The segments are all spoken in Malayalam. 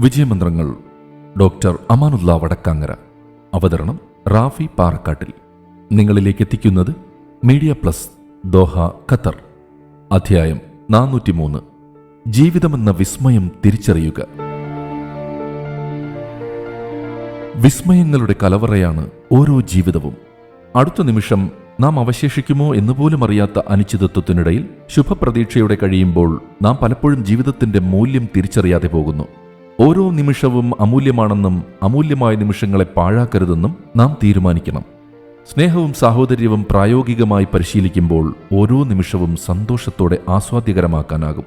വിജയമന്ത്രങ്ങൾ ഡോക്ടർ അമാനുല്ല വടക്കാങ്ങര. അവതരണം റാഫി പാറക്കാട്ടിൽ. നിങ്ങളിലേക്ക് എത്തിക്കുന്നത് മീഡിയ പ്ലസ് ദോഹ, ഖത്തർ. അധ്യായം 403. ജീവിതമെന്ന വിസ്മയം തിരിച്ചറിയുക. വിസ്മയങ്ങളുടെ കലവറയാണ് ഓരോ ജീവിതവും. അടുത്ത നിമിഷം നാം അവശേഷിക്കുമോ എന്നുപോലും അറിയാത്ത അനിശ്ചിതത്വത്തിനിടയിൽ ശുഭപ്രതീക്ഷയോടെ കഴിയുമ്പോൾ നാം പലപ്പോഴും ജീവിതത്തിന്റെ മൂല്യം തിരിച്ചറിയാതെ പോകുന്നു. ഓരോ നിമിഷവും അമൂല്യമാണെന്നും അമൂല്യമായ നിമിഷങ്ങളെ പാഴാക്കരുതെന്നും നാം തീരുമാനിക്കണം. സ്നേഹവും സാഹോദര്യവും പ്രായോഗികമായി പരിശീലിക്കുമ്പോൾ ഓരോ നിമിഷവും സന്തോഷത്തോടെ ആസ്വാദ്യകരമാക്കാനാകും.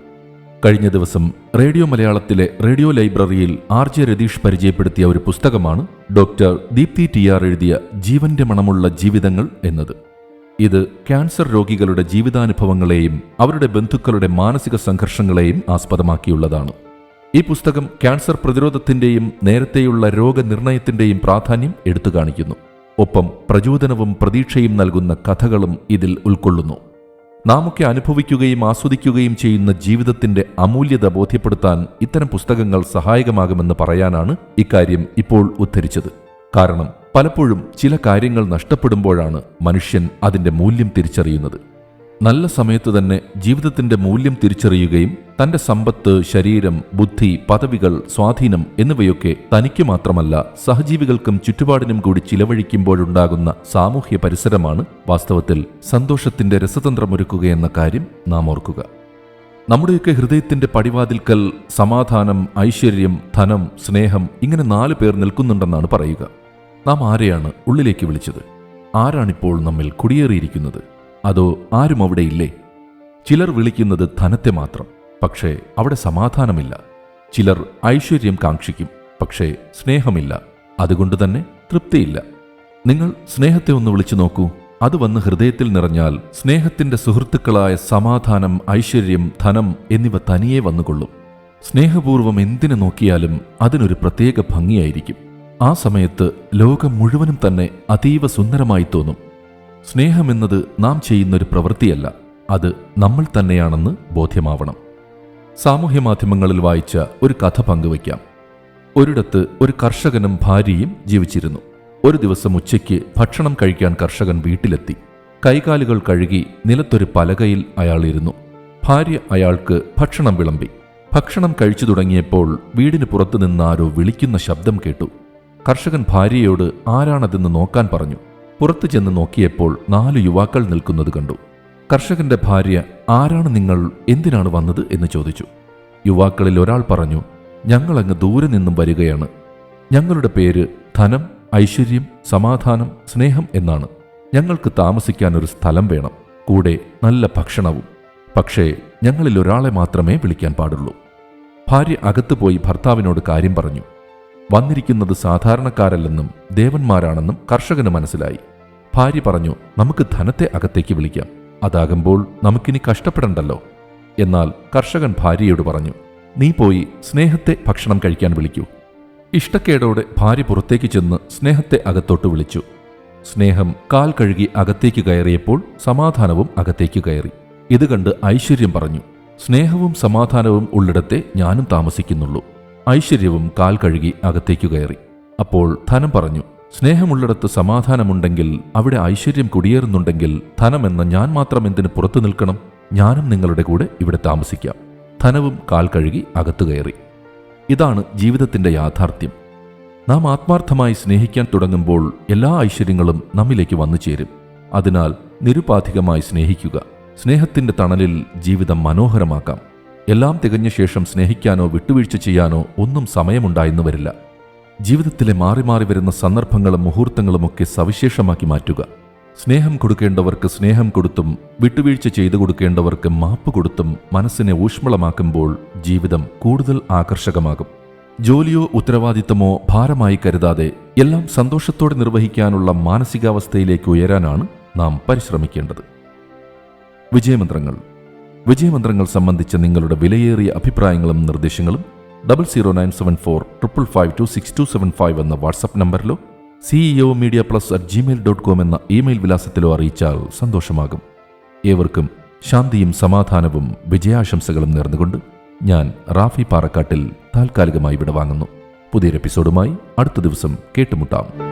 കഴിഞ്ഞ ദിവസം റേഡിയോ മലയാളത്തിലെ റേഡിയോ ലൈബ്രറിയിൽ RJ രതീഷ് പരിചയപ്പെടുത്തിയ ഒരു പുസ്തകമാണ് ഡോക്ടർ ദീപ്തി TR എഴുതിയ ജീവന്റെ മണമുള്ള ജീവിതങ്ങൾ എന്നത്. ഇത് ക്യാൻസർ രോഗികളുടെ ജീവിതാനുഭവങ്ങളെയും അവരുടെ ബന്ധുക്കളുടെ മാനസിക സംഘർഷങ്ങളെയും ആസ്പദമാക്കിയുള്ളതാണ്. ഈ പുസ്തകം ക്യാൻസർ പ്രതിരോധത്തിന്റെയും നേരത്തെയുള്ള രോഗനിർണയത്തിന്റെയും പ്രാധാന്യം എടുത്തു കാണിക്കുന്നു. ഒപ്പം പ്രചോദനവും പ്രതീക്ഷയും നൽകുന്ന കഥകളും ഇതിൽ ഉൾക്കൊള്ളുന്നു. നാമൊക്കെ അനുഭവിക്കുകയും ആസ്വദിക്കുകയും ചെയ്യുന്ന ജീവിതത്തിന്റെ അമൂല്യത ബോധ്യപ്പെടുത്താൻ ഇത്തരം പുസ്തകങ്ങൾ സഹായകമാകുമെന്ന് പറയാനാണ് ഇക്കാര്യം ഇപ്പോൾ ഉദ്ധരിച്ചത്. കാരണം പലപ്പോഴും ചില കാര്യങ്ങൾ നഷ്ടപ്പെടുമ്പോഴാണ് മനുഷ്യൻ അതിന്റെ മൂല്യം തിരിച്ചറിയുന്നത്. നല്ല സമയത്ത് തന്നെ ജീവിതത്തിന്റെ മൂല്യം തിരിച്ചറിയുകയും തന്റെ സമ്പത്ത്, ശരീരം, ബുദ്ധി, പദവികൾ, സ്വാധീനം എന്നിവയൊക്കെ തനിക്ക് മാത്രമല്ല സഹജീവികൾക്കും ചുറ്റുപാടിനും കൂടി ചിലവഴിക്കുമ്പോഴുണ്ടാകുന്ന സാമൂഹ്യ പരിസരമാണ് വാസ്തവത്തിൽ സന്തോഷത്തിന്റെ രസതന്ത്രമൊരുക്കുകയെന്ന കാര്യം നാം ഓർക്കുക. നമ്മുടെയൊക്കെ ഹൃദയത്തിന്റെ പടിവാതിൽക്കൽ സമാധാനം, ഐശ്വര്യം, ധനം, സ്നേഹം ഇങ്ങനെ 4 പേർ നിൽക്കുന്നുണ്ടെന്നാണ് പറയുക. നാം ആരെയാണ് ഉള്ളിലേക്ക് വിളിച്ചത്? ആരാണിപ്പോൾ നമ്മിൽ കുടിയേറിയിരിക്കുന്നത്? അതോ ആരും അവിടെ ഇല്ലേ? ചിലർ വിളിക്കുന്നത് ധനത്തെ മാത്രം, പക്ഷേ അവിടെ സമാധാനമില്ല. ചിലർ ഐശ്വര്യം കാക്ഷിക്കും, പക്ഷേ സ്നേഹമില്ല. അതുകൊണ്ട് തന്നെ തൃപ്തിയില്ല. നിങ്ങൾ സ്നേഹത്തെ ഒന്ന് വിളിച്ചു നോക്കൂ. അത് വന്ന് ഹൃദയത്തിൽ നിറഞ്ഞാൽ സ്നേഹത്തിന്റെ സുഹൃത്തുക്കളായ സമാധാനം, ഐശ്വര്യം, ധനം എന്നിവ തനിയെ വന്നുകൊള്ളും. സ്നേഹപൂർവം എന്തിനു നോക്കിയാലും അതിനൊരു പ്രത്യേക ഭംഗിയായിരിക്കും. ആ സമയത്ത് ലോകം മുഴുവനും തന്നെ അതീവ സുന്ദരമായി തോന്നും. സ്നേഹമെന്നത് നാം ചെയ്യുന്നൊരു പ്രവൃത്തിയല്ല, അത് നമ്മൾ തന്നെയാണെന്ന് ബോധ്യമാവണം. സാമൂഹ്യ മാധ്യമങ്ങളിൽ വായിച്ച ഒരു കഥ പങ്കുവയ്ക്കാം. ഒരിടത്ത് ഒരു കർഷകനും ഭാര്യയും ജീവിച്ചിരുന്നു. ഒരു ദിവസം ഉച്ചയ്ക്ക് ഭക്ഷണം കഴിക്കാൻ കർഷകൻ വീട്ടിലെത്തി. കൈകാലുകൾ കഴുകി നിലത്തൊരു പലകയിൽ അയാൾ ഇരുന്നു. ഭാര്യ അയാൾക്ക് ഭക്ഷണം വിളമ്പി. ഭക്ഷണം കഴിച്ചു തുടങ്ങിയപ്പോൾ വീടിന് പുറത്തു നിന്നാരോ വിളിക്കുന്ന ശബ്ദം കേട്ടു. കർഷകൻ ഭാര്യയോട് ആരാണതെന്ന് നോക്കാൻ പറഞ്ഞു. പുറത്തു ചെന്ന് നോക്കിയപ്പോൾ 4 യുവാക്കൾ നിൽക്കുന്നത് കണ്ടു. കർഷകന്റെ ഭാര്യ, ആരാണ് നിങ്ങൾ, എന്തിനാണ് വന്നത് എന്ന് ചോദിച്ചു. യുവാക്കളിൽ ഒരാൾ പറഞ്ഞു, ഞങ്ങളങ്ങ് ദൂരെ നിന്നും വരികയാണ്. ഞങ്ങളുടെ പേര് ധനം, ഐശ്വര്യം, സമാധാനം, സ്നേഹം എന്നാണ്. ഞങ്ങൾക്ക് താമസിക്കാൻ ഒരു സ്ഥലം വേണം, കൂടെ നല്ല ഭക്ഷണവും. പക്ഷേ ഞങ്ങളിൽ ഒരാളെ മാത്രമേ വിളിക്കാൻ പാടുള്ളൂ. ഭാര്യ അകത്തുപോയി ഭർത്താവിനോട് കാര്യം പറഞ്ഞു. വന്നിരിക്കുന്നത് സാധാരണക്കാരല്ലെന്നും ദേവന്മാരാണെന്നും കർഷകന് മനസ്സിലായി. ഭാര്യ പറഞ്ഞു, നമുക്ക് ധനത്തെ അകത്തേക്ക് വിളിക്കാം. അതാകുമ്പോൾ നമുക്കിനി കഷ്ടപ്പെടണ്ടല്ലോ. എന്നാൽ കർഷകൻ ഭാര്യയോട് പറഞ്ഞു, നീ പോയി സ്നേഹത്തെ ഭക്ഷണം കഴിക്കാൻ വിളിക്കൂ. ഇഷ്ടക്കേടോടെ ഭാര്യ പുറത്തേക്ക് ചെന്ന് സ്നേഹത്തെ അകത്തോട്ട് വിളിച്ചു. സ്നേഹം കാൽ കഴുകി അകത്തേക്ക് കയറിയപ്പോൾ സമാധാനവും അകത്തേക്ക് കയറി. ഇത് കണ്ട് ഐശ്വര്യം പറഞ്ഞു, സ്നേഹവും സമാധാനവും ഉള്ളിടത്തെ ഞാനും താമസിക്കുന്നുള്ളൂ. ഐശ്വര്യവും കാൽ കഴുകി അകത്തേക്കു കയറി. അപ്പോൾ ധനം പറഞ്ഞു, സ്നേഹമുള്ളിടത്ത് സമാധാനമുണ്ടെങ്കിൽ അവിടെ ഐശ്വര്യം കുടിയേറുന്നുണ്ടെങ്കിൽ ധനമെന്ന ഞാൻ മാത്രം എന്തിന് പുറത്തു നിൽക്കണം? ഞാനും നിങ്ങളുടെ കൂടെ ഇവിടെ താമസിക്കാം. ധനവും കാൽ കഴുകി അകത്തു കയറി. ഇതാണ് ജീവിതത്തിന്റെ യാഥാർത്ഥ്യം. നാം ആത്മാർത്ഥമായി സ്നേഹിക്കാൻ തുടങ്ങുമ്പോൾ എല്ലാ ഐശ്വര്യങ്ങളും നമ്മിലേക്ക് വന്നു ചേരും. അതിനാൽ നിരുപാധികമായി സ്നേഹിക്കുക. സ്നേഹത്തിന്റെ തണലിൽ ജീവിതം മനോഹരമാക്കാം. എല്ലാം തികഞ്ഞ ശേഷം സ്നേഹിക്കാനോ വിട്ടുവീഴ്ച ചെയ്യാനോ ഒന്നും സമയമുണ്ടായെന്ന് വരില്ല. ജീവിതത്തിലെ മാറി മാറി വരുന്ന സന്ദർഭങ്ങളും മുഹൂർത്തങ്ങളുമൊക്കെ സവിശേഷമാക്കി മാറ്റുക. സ്നേഹം കൊടുക്കേണ്ടവർക്ക് സ്നേഹം കൊടുത്തും വിട്ടുവീഴ്ച ചെയ്തു കൊടുക്കേണ്ടവർക്ക് മാപ്പ് കൊടുത്തും മനസ്സിനെ ഊഷ്മളമാക്കുമ്പോൾ ജീവിതം കൂടുതൽ ആകർഷകമാകും. ജോലിയോ ഉത്തരവാദിത്തമോ ഭാരമായി കരുതാതെ എല്ലാം സന്തോഷത്തോടെ നിർവഹിക്കാനുള്ള മാനസികാവസ്ഥയിലേക്ക് ഉയരാനാണ് നാം പരിശ്രമിക്കേണ്ടത്. വിജയമന്ത്രങ്ങൾ സംബന്ധിച്ച നിങ്ങളുടെ വിലയേറിയ അഭിപ്രായങ്ങളും നിർദ്ദേശങ്ങളും 00974552625 എന്ന വാട്സപ്പ് നമ്പറിലോ ceomedia+@gmail.com എന്ന ഇമെയിൽ വിലാസത്തിലോ അറിയിച്ചാൽ സന്തോഷമാകും. ഏവർക്കും ശാന്തിയും സമാധാനവും വിജയാശംസകളും നേർന്നുകൊണ്ട് ഞാൻ റാഫി പാറക്കാട്ടിൽ താൽക്കാലികമായി വിടവാങ്ങുന്നു. പുതിയൊരു എപ്പിസോഡുമായി അടുത്ത ദിവസം കേട്ടുമുട്ടാം.